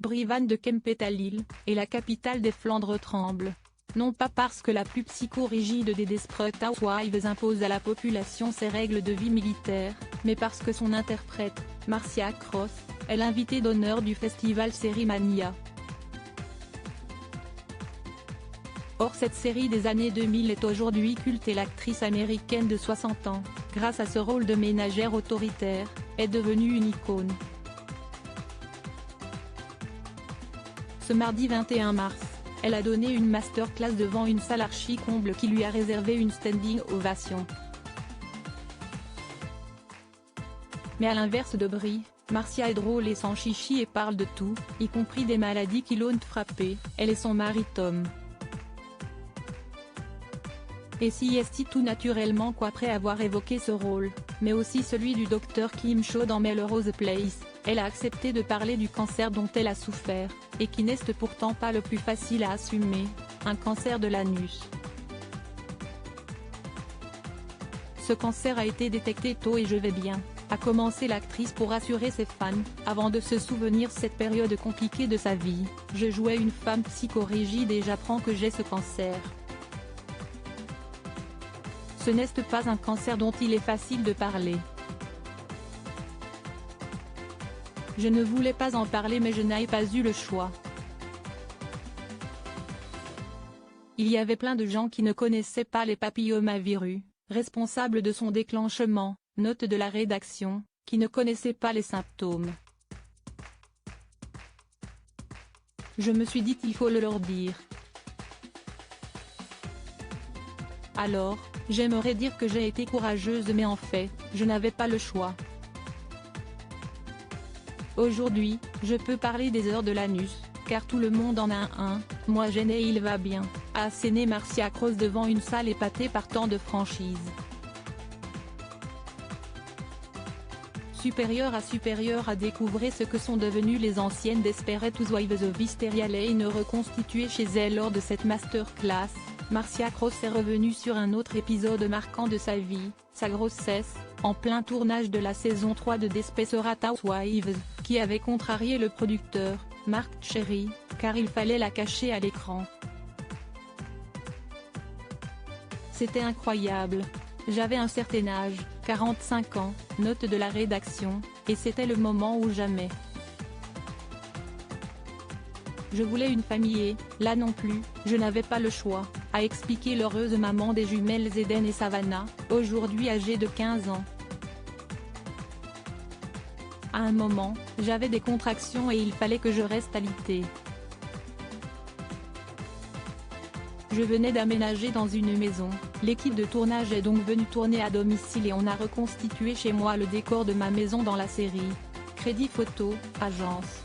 Brivan de Kempetalil, et la capitale des Flandres tremble. Non pas parce que la plus psycho-rigide des Desperate Housewives impose à la population ses règles de vie militaire, mais parce que son interprète, Marcia Cross, est l'invitée d'honneur du festival Série Mania. Or cette série des années 2000 est aujourd'hui culte et l'actrice américaine de 60 ans, grâce à ce rôle de ménagère autoritaire, est devenue une icône. Ce mardi 21 mars, elle a donné une masterclass devant une salle archi-comble qui lui a réservé une standing ovation. Mais à l'inverse de Brie, Marcia est drôle et sans chichi et parle de tout, y compris des maladies qui l'ont frappée, elle et son mari Tom. Et si est tout naturellement qu'après avoir évoqué ce rôle, mais aussi celui du Dr Kim Cho dans Melrose Place, elle a accepté de parler du cancer dont elle a souffert, et qui n'est pourtant pas le plus facile à assumer, un cancer de l'anus. Ce cancer a été détecté tôt et je vais bien, a commencé l'actrice pour rassurer ses fans, avant de se souvenir cette période compliquée de sa vie. Je jouais une femme psychorigide et j'apprends que j'ai ce cancer. Ce n'est pas un cancer dont il est facile de parler. Je ne voulais pas en parler mais je n'ai pas eu le choix. Il y avait plein de gens qui ne connaissaient pas les papillomavirus, responsables de son déclenchement, note de la rédaction, qui ne connaissaient pas les symptômes. Je me suis dit qu'il faut le leur dire. Alors, j'aimerais dire que j'ai été courageuse mais en fait, je n'avais pas le choix. Aujourd'hui, je peux parler des heures de l'anus, car tout le monde en a un, moi j'en ai et il va bien, a asséné Marcia Cross devant une salle épatée par tant de franchise. Supérieure à découvrir ce que sont devenues les anciennes Desperate Housewives of Hysteria Lane reconstituées chez elle lors de cette masterclass. Marcia Cross est revenue sur un autre épisode marquant de sa vie, sa grossesse, en plein tournage de la saison 3 de Desperate Housewives, qui avait contrarié le producteur, Mark Cherry, car il fallait la cacher à l'écran. C'était incroyable. J'avais un certain âge, 45 ans, note de la rédaction, et c'était le moment ou jamais. Je voulais une famille et, là non plus, je n'avais pas le choix, a expliqué l'heureuse maman des jumelles Eden et Savannah, aujourd'hui âgée de 15 ans. À un moment, j'avais des contractions et il fallait que je reste alitée. Je venais d'aménager dans une maison, l'équipe de tournage est donc venue tourner à domicile et on a reconstitué chez moi le décor de ma maison dans la série. Crédit photo, agence.